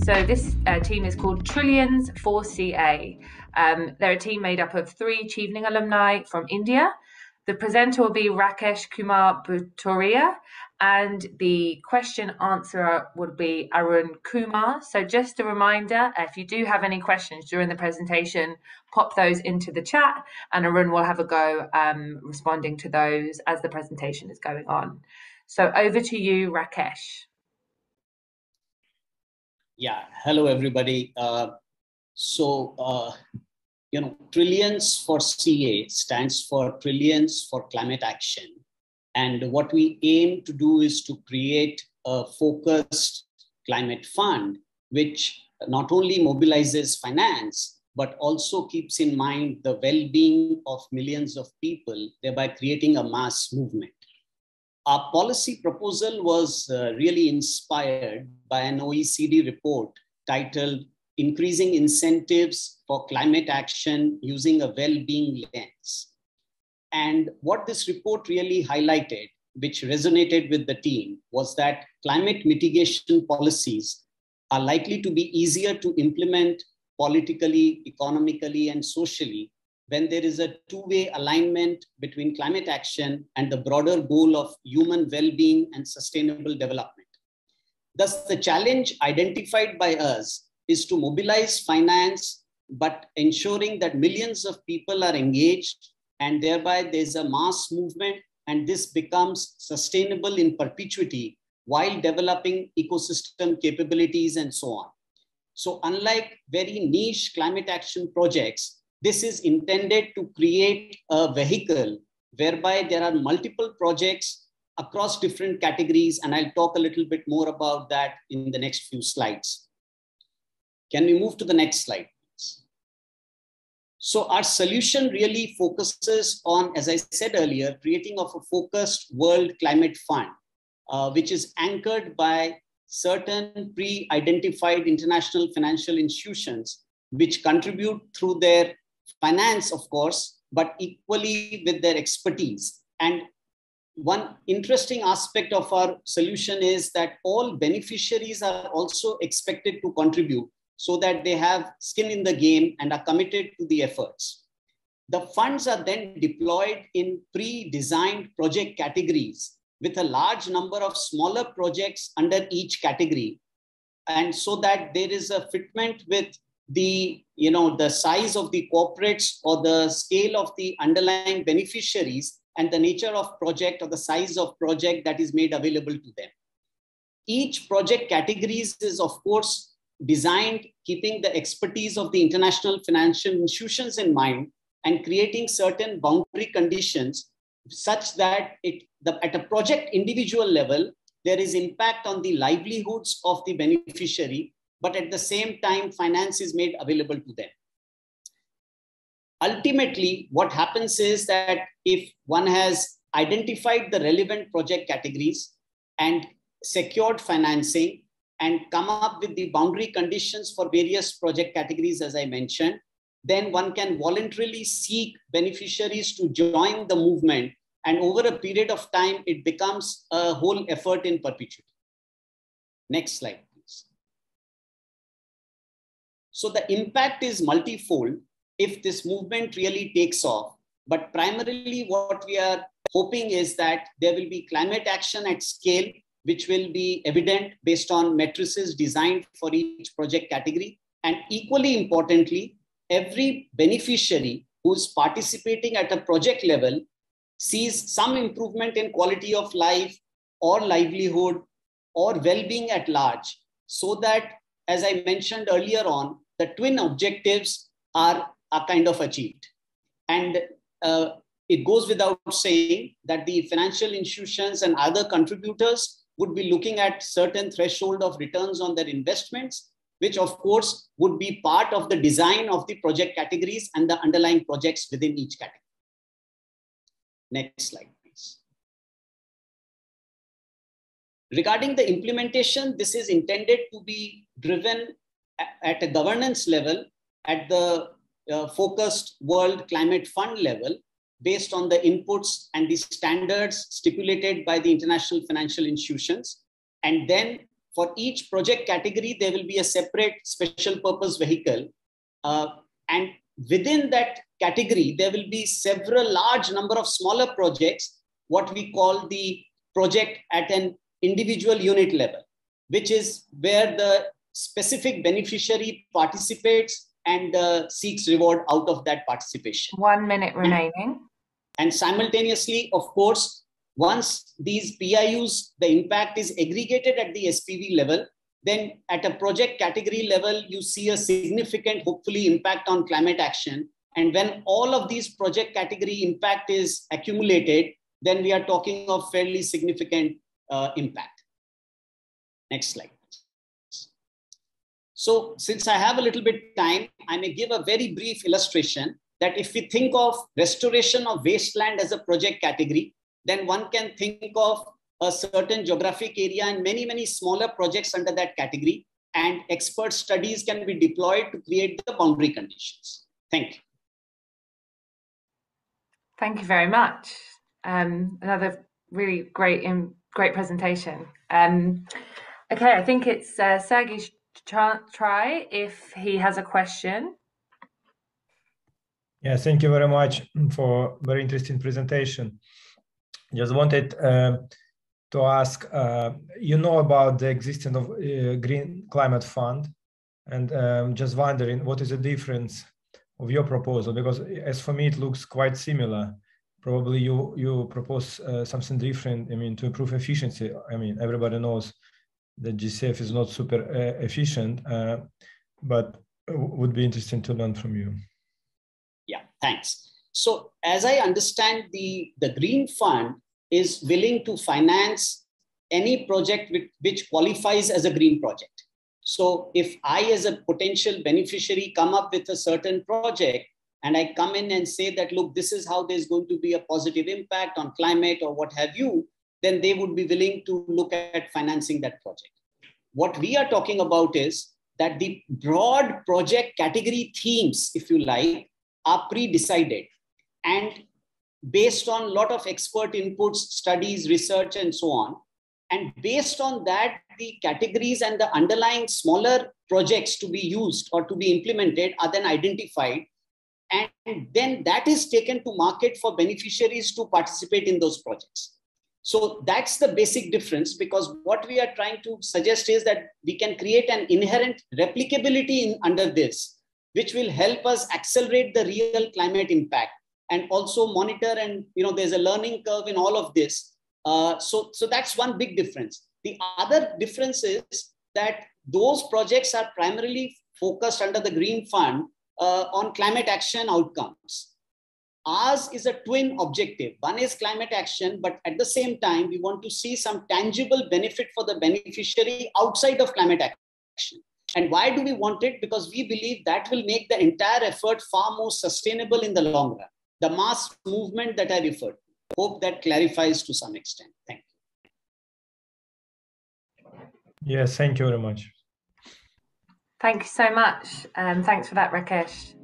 So this team is called Trillions4CA. They're a team made up of 3 Chevening alumni from India. The presenter will be Rakesh Kumar Bhutoria, and the question answerer would be Arun Kumar. So just a reminder, if you do have any questions during the presentation, pop those into the chat, and Arun will have a go responding to those as the presentation is going on. So over to you, Rakesh. Yeah, hello everybody. Trillions4CA stands for Trillions for Climate Action. And what we aim to do is to create a focused climate fund, which not only mobilizes finance, but also keeps in mind the well-being of millions of people, thereby creating a mass movement. Our policy proposal was really inspired by an OECD report titled Increasing Incentives for Climate Action Using a Well-Being Lens. And what this report really highlighted, which resonated with the team, was that climate mitigation policies are likely to be easier to implement politically, economically, and socially when there is a two-way alignment between climate action and the broader goal of human well-being and sustainable development. Thus, the challenge identified by us is to mobilize finance, but ensuring that millions of people are engaged, and thereby there's a mass movement, and this becomes sustainable in perpetuity while developing ecosystem capabilities and so on. So unlike very niche climate action projects, this is intended to create a vehicle whereby there are multiple projects across different categories, and I'll talk a little bit more about that in the next few slides. Can we move to the next slide, please? So our solution really focuses on, as I said earlier, creating of a focused world climate fund, which is anchored by certain pre-identified international financial institutions, which contribute through their finance, of course, but equally with their expertise. And one interesting aspect of our solution is that all beneficiaries are also expected to contribute so that they have skin in the game and are committed to the efforts. The funds are then deployed in pre-designed project categories with a large number of smaller projects under each category. And so that there is a fitment with the size of the corporates or the scale of the underlying beneficiaries and the nature of project or the size of project that is made available to them. Each project categories is, of course, designed keeping the expertise of the international financial institutions in mind and creating certain boundary conditions such that at a project individual level, there is impact on the livelihoods of the beneficiary, but at the same time, finance is made available to them. Ultimately, what happens is that if one has identified the relevant project categories and secured financing and come up with the boundary conditions for various project categories, as I mentioned, then one can voluntarily seek beneficiaries to join the movement. And over a period of time, it becomes a whole effort in perpetuity. Next slide, please. So the impact is multifold if this movement really takes off. But primarily what we are hoping is that there will be climate action at scale, which will be evident based on matrices designed for each project category. And equally importantly, every beneficiary who's participating at a project level sees some improvement in quality of life or livelihood or well-being at large, so that, as I mentioned earlier on, the twin objectives are kind of achieved. And it goes without saying that the financial institutions and other contributors would be looking at certain threshold of returns on their investments, which of course would be part of the design of the project categories and the underlying projects within each category. Next slide, please. Regarding the implementation, this is intended to be driven at a governance level at the focused world climate fund level based on the inputs and the standards stipulated by the international financial institutions, and then for each project category, there will be a separate special purpose vehicle. And within that category, there will be several large number of smaller projects, what we call the project at an individual unit level, which is where the specific beneficiary participates and seeks reward out of that participation. 1 minute remaining. And simultaneously, of course, once these PIUs, the impact is aggregated at the SPV level, then at a project category level, you see a significant, hopefully, impact on climate action. And when all of these project category impact is accumulated, then we are talking of fairly significant impact. Next slide. So since I have a little bit time, I may give a very brief illustration that if we think of restoration of wasteland as a project category, then one can think of a certain geographic area and many, many smaller projects under that category, and expert studies can be deployed to create the boundary conditions. Thank you. Thank you very much. Another really great presentation. Okay, I think it's Sergey's try if he has a question. Yeah, thank you very much for very interesting presentation. Just wanted to ask, you know about the existence of Green Climate Fund, and just wondering what is the difference of your proposal, because as for me it looks quite similar. Probably you propose something different, I mean, to improve efficiency. I mean, everybody knows that GCF is not super efficient, but would be interesting to learn from you. Yeah, thanks. So as I understand, the Green Fund is willing to finance any project which qualifies as a green project. So if I, as a potential beneficiary, come up with a certain project and I come in and say that, look, this is how there's going to be a positive impact on climate or what have you, then they would be willing to look at financing that project. What we are talking about is that the broad project category themes, if you like, are pre-decided and based on a lot of expert inputs, studies, research, and so on. And based on that, the categories and the underlying smaller projects to be used or to be implemented are then identified. And then that is taken to market for beneficiaries to participate in those projects. So that's the basic difference, because what we are trying to suggest is that we can create an inherent replicability under this, which will help us accelerate the real climate impact and also monitor, and there's a learning curve in all of this. So that's one big difference. The other difference is that those projects are primarily focused under the Green Fund on climate action outcomes. Ours is a twin objective. One is climate action, but at the same time, we want to see some tangible benefit for the beneficiary outside of climate action. And why do we want it? Because we believe that will make the entire effort far more sustainable in the long run. The mass movement that I referred to. Hope that clarifies to some extent. Thank you. Yes, thank you very much. Thank you so much. Thanks for that, Rakesh.